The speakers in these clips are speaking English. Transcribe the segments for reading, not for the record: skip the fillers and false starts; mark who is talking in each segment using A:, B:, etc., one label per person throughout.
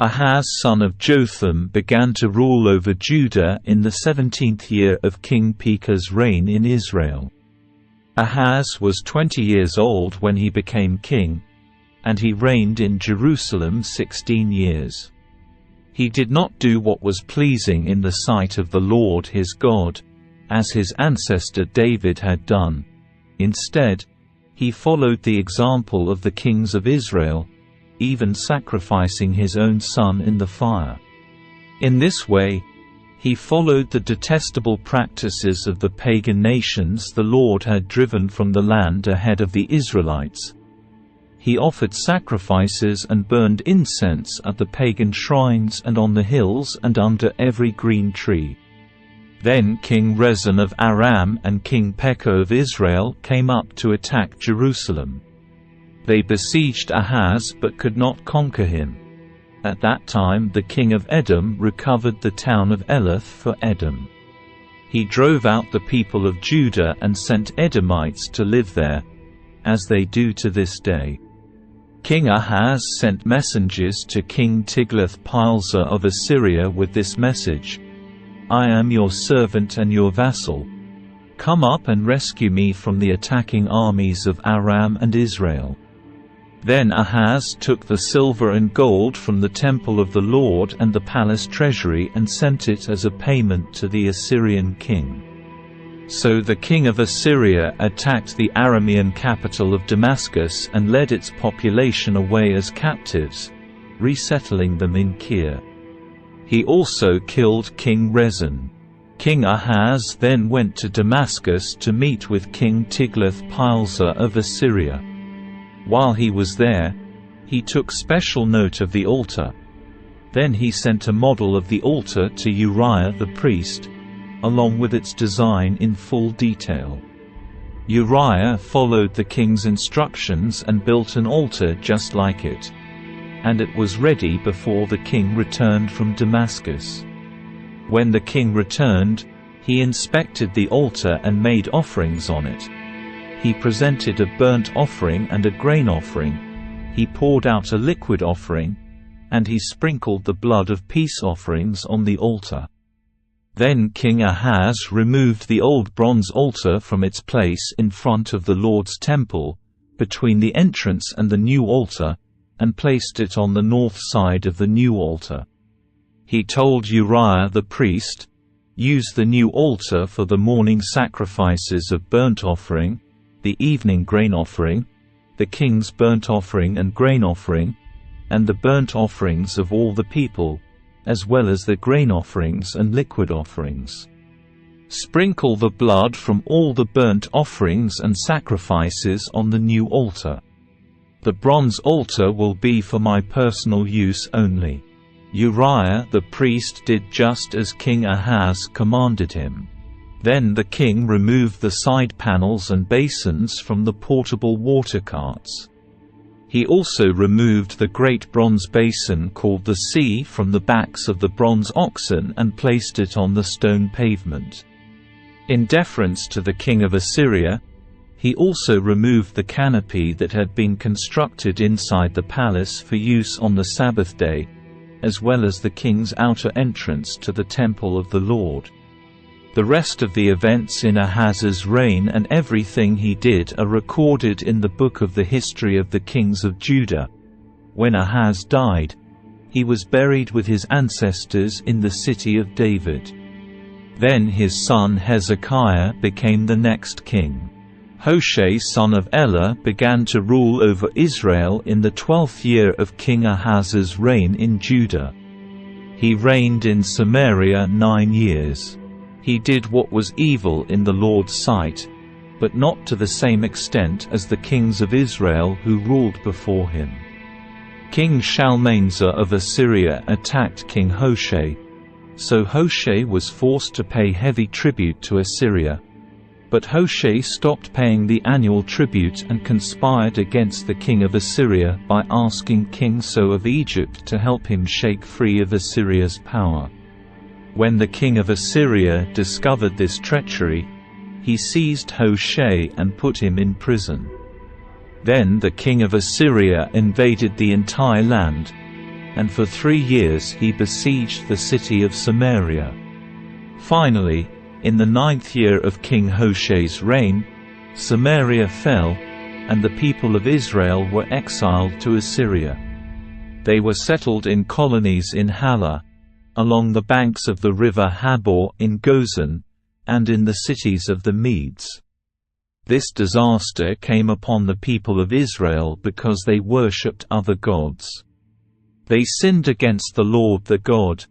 A: Ahaz son of Jotham began to rule over Judah in the 17th year of King Pekah's reign in Israel. Ahaz was 20 years old when he became king, and he reigned in Jerusalem 16 years. He did not do what was pleasing in the sight of the Lord his God, as his ancestor David had done. Instead, he followed the example of the kings of Israel, even sacrificing his own son in the fire. In this way, he followed the detestable practices of the pagan nations the Lord had driven from the land ahead of the Israelites. He offered sacrifices and burned incense at the pagan shrines and on the hills and under every green tree. Then King Rezin of Aram and King Pekah of Israel came up to attack Jerusalem. They besieged Ahaz but could not conquer him. At that time the king of Edom recovered the town of Elath for Edom. He drove out the people of Judah and sent Edomites to live there, as they do to this day. King Ahaz sent messengers to King Tiglath-Pileser of Assyria with this message: "I am your servant and your vassal. Come up and rescue me from the attacking armies of Aram and Israel." Then Ahaz took the silver and gold from the temple of the Lord and the palace treasury and sent it as a payment to the Assyrian king. So the king of Assyria attacked the Aramean capital of Damascus and led its population away as captives, resettling them in Kir. He also killed King Rezin. King Ahaz then went to Damascus to meet with King Tiglath-Pileser of Assyria. While he was there, he took special note of the altar. Then he sent a model of the altar to Uriah the priest, along with its design in full detail. Uriah followed the king's instructions and built an altar just like it, and it was ready before the king returned from Damascus. When the king returned, he inspected the altar and made offerings on it. He presented a burnt offering and a grain offering, he poured out a liquid offering, and he sprinkled the blood of peace offerings on the altar. Then King Ahaz removed the old bronze altar from its place in front of the Lord's temple, between the entrance and the new altar, and placed it on the north side of the new altar. He told Uriah the priest, "Use the new altar for the morning sacrifices of burnt offering, the evening grain offering, the king's burnt offering and grain offering, and the burnt offerings of all the people, as well as the grain offerings and liquid offerings. Sprinkle the blood from all the burnt offerings and sacrifices on the new altar. The bronze altar will be for my personal use only." Uriah the priest did just as King Ahaz commanded him. Then the king removed the side panels and basins from the portable water carts. He also removed the great bronze basin called the sea from the backs of the bronze oxen and placed it on the stone pavement. In deference to the king of Assyria, he also removed the canopy that had been constructed inside the palace for use on the Sabbath day, as well as the king's outer entrance to the temple of the Lord. The rest of the events in Ahaz's reign and everything he did are recorded in the book of the history of the kings of Judah. When Ahaz died, he was buried with his ancestors in the city of David. Then his son Hezekiah became the next king. Hoshea son of Elah began to rule over Israel in the 12th year of King Ahaz's reign in Judah. He reigned in Samaria 9 years. He did what was evil in the Lord's sight, but not to the same extent as the kings of Israel who ruled before him. King Shalmaneser of Assyria attacked King Hoshea, so Hoshea was forced to pay heavy tribute to Assyria. But Hoshea stopped paying the annual tribute and conspired against the king of Assyria by asking King So of Egypt to help him shake free of Assyria's power. When the king of Assyria discovered this treachery, he seized Hoshea and put him in prison. Then the king of Assyria invaded the entire land, and for 3 years he besieged the city of Samaria. Finally, in the 9th year of King Hoshea's reign, Samaria fell, and the people of Israel were exiled to Assyria. They were settled in colonies in Halah, along the banks of the river Habor in Gozan, and in the cities of the Medes. This disaster came upon the people of Israel because they worshipped other gods. They sinned against the Lord their God,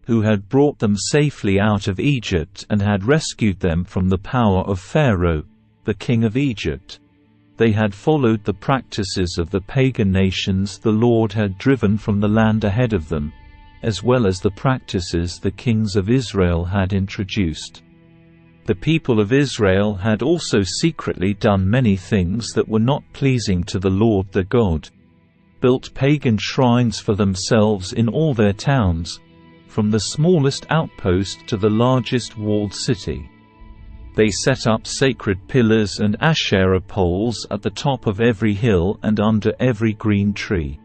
A: who had brought them safely out of Egypt and had rescued them from the power of Pharaoh, the king of Egypt. They had followed the practices of the pagan nations the Lord had driven from the land ahead of them, as well as the practices the kings of Israel had introduced. The people of Israel had also secretly done many things that were not pleasing to the Lord their God, built pagan shrines for themselves in all their towns, from the smallest outpost to the largest walled city. They set up sacred pillars and Asherah poles at the top of every hill and under every green tree.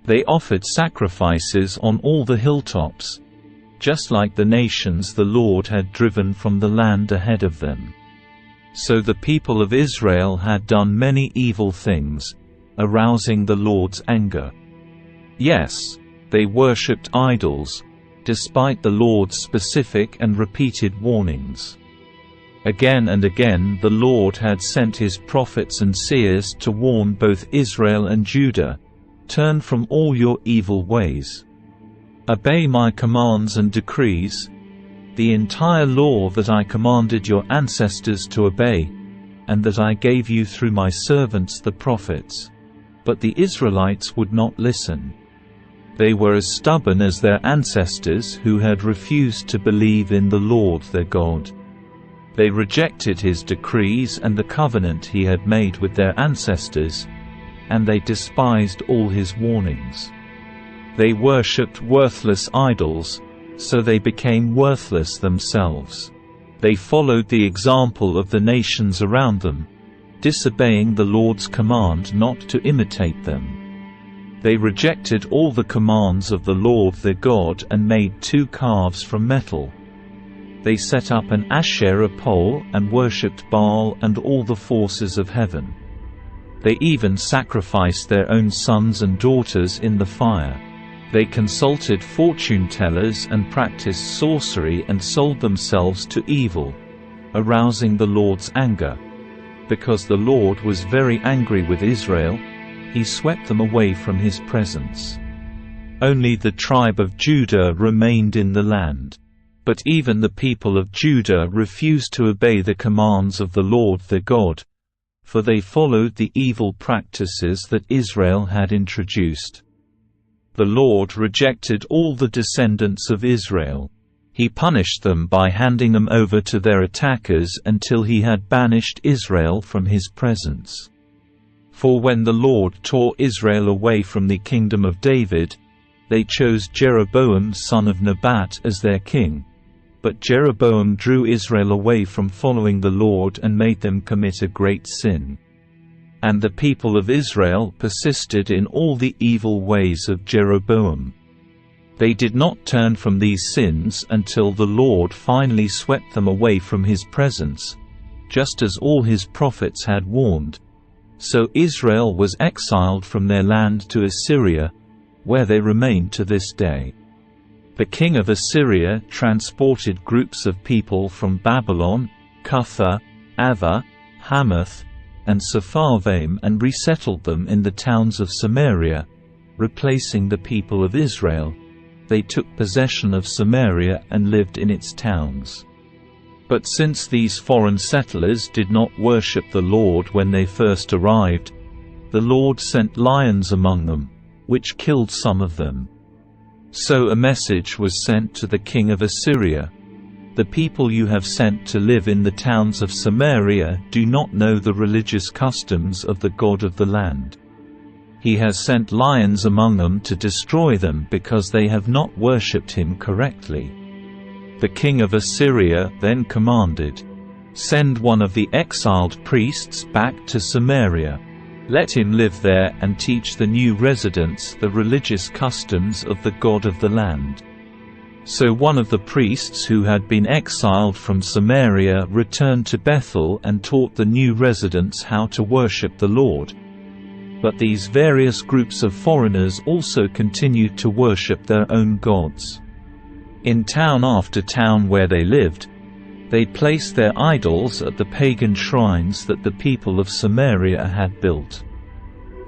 A: They offered sacrifices on all the hilltops, just like the nations the Lord had driven from the land ahead of them. So the people of Israel had done many evil things, arousing the Lord's anger. Yes, they worshipped idols, despite the Lord's specific and repeated warnings. Again and again the Lord had sent his prophets and seers to warn both Israel and Judah, "Turn from all your evil ways. Obey my commands and decrees, the entire law that I commanded your ancestors to obey, and that I gave you through my servants the prophets." But the Israelites would not listen. They were as stubborn as their ancestors who had refused to believe in the Lord their God. They rejected his decrees and the covenant he had made with their ancestors, and they despised all his warnings. They worshipped worthless idols, so they became worthless themselves. They followed the example of the nations around them, disobeying the Lord's command not to imitate them. They rejected all the commands of the Lord their God and made 2 calves from metal. They set up an Asherah pole and worshipped Baal and all the forces of heaven. They even sacrificed their own sons and daughters in the fire. They consulted fortune-tellers and practiced sorcery and sold themselves to evil, arousing the Lord's anger. Because the Lord was very angry with Israel, he swept them away from his presence. Only the tribe of Judah remained in the land. But even the people of Judah refused to obey the commands of the Lord their God, for they followed the evil practices that Israel had introduced. The Lord rejected all the descendants of Israel. He punished them by handing them over to their attackers until he had banished Israel from his presence. For when the Lord tore Israel away from the kingdom of David, they chose Jeroboam son of Nebat as their king. But Jeroboam drew Israel away from following the Lord and made them commit a great sin. And the people of Israel persisted in all the evil ways of Jeroboam. They did not turn from these sins until the Lord finally swept them away from his presence, just as all his prophets had warned. So Israel was exiled from their land to Assyria, where they remain to this day. The king of Assyria transported groups of people from Babylon, Cutha, Ava, Hamath, and Sepharvaim and resettled them in the towns of Samaria, replacing the people of Israel. They took possession of Samaria and lived in its towns. But since these foreign settlers did not worship the Lord when they first arrived, the Lord sent lions among them, which killed some of them. So a message was sent to the king of Assyria: "The people you have sent to live in the towns of Samaria do not know the religious customs of the God of the land. He has sent lions among them to destroy them because they have not worshipped him correctly." The king of Assyria then commanded, "Send one of the exiled priests back to Samaria. Let him live there and teach the new residents the religious customs of the God of the land." So one of the priests who had been exiled from Samaria returned to Bethel and taught the new residents how to worship the Lord. But these various groups of foreigners also continued to worship their own gods. In town after town where they lived, they placed their idols at the pagan shrines that the people of Samaria had built.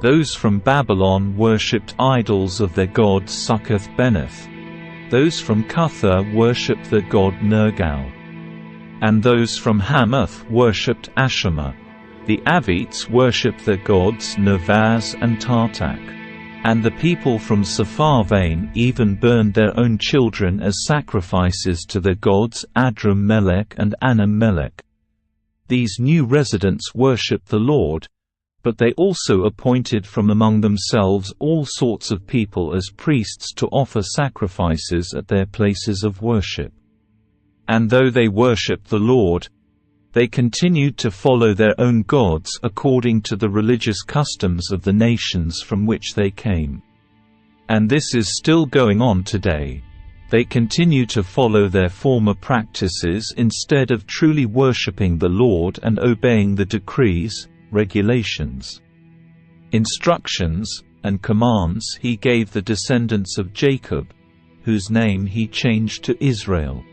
A: Those from Babylon worshipped idols of their god 𝗤𝗏𝗏. Those from Cutha worshipped the god Nergal. And those from Hamath worshipped Ashima. The Avites worshipped their gods Nervaz and Tartak. And the people from Sepharvaim even burned their own children as sacrifices to their gods Adram-melech and Anam-melech. These new residents worshipped the Lord, but they also appointed from among themselves all sorts of people as priests to offer sacrifices at their places of worship. And though they worshipped the Lord, they continued to follow their own gods according to the religious customs of the nations from which they came. And this is still going on today. They continue to follow their former practices instead of truly worshipping the Lord and obeying the decrees, regulations, instructions, and commands he gave the descendants of Jacob, whose name he changed to Israel.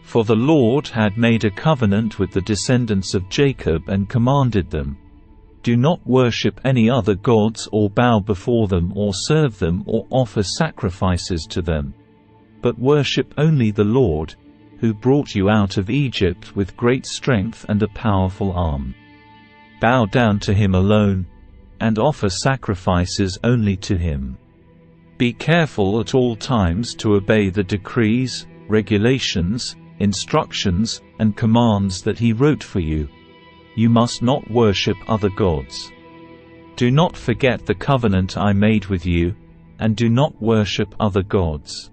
A: For the Lord had made a covenant with the descendants of Jacob and commanded them, "Do not worship any other gods or bow before them or serve them or offer sacrifices to them, but worship only the Lord, who brought you out of Egypt with great strength and a powerful arm. Bow down to him alone, and offer sacrifices only to him. Be careful at all times to obey the decrees, regulations, instructions, and commands that he wrote for you. You must not worship other gods. Do not forget the covenant I made with you, and do not worship other gods.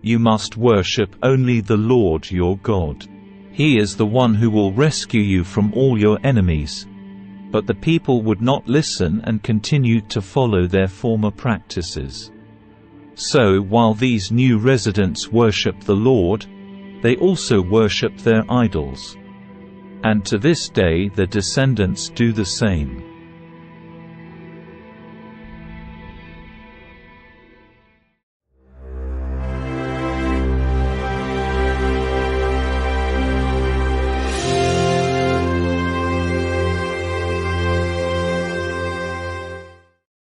A: You must worship only the Lord your God. He is the one who will rescue you from all your enemies." But the people would not listen and continued to follow their former practices. So while these new residents worshipped the Lord, they also worshipped their idols. And to this day their descendants do the same.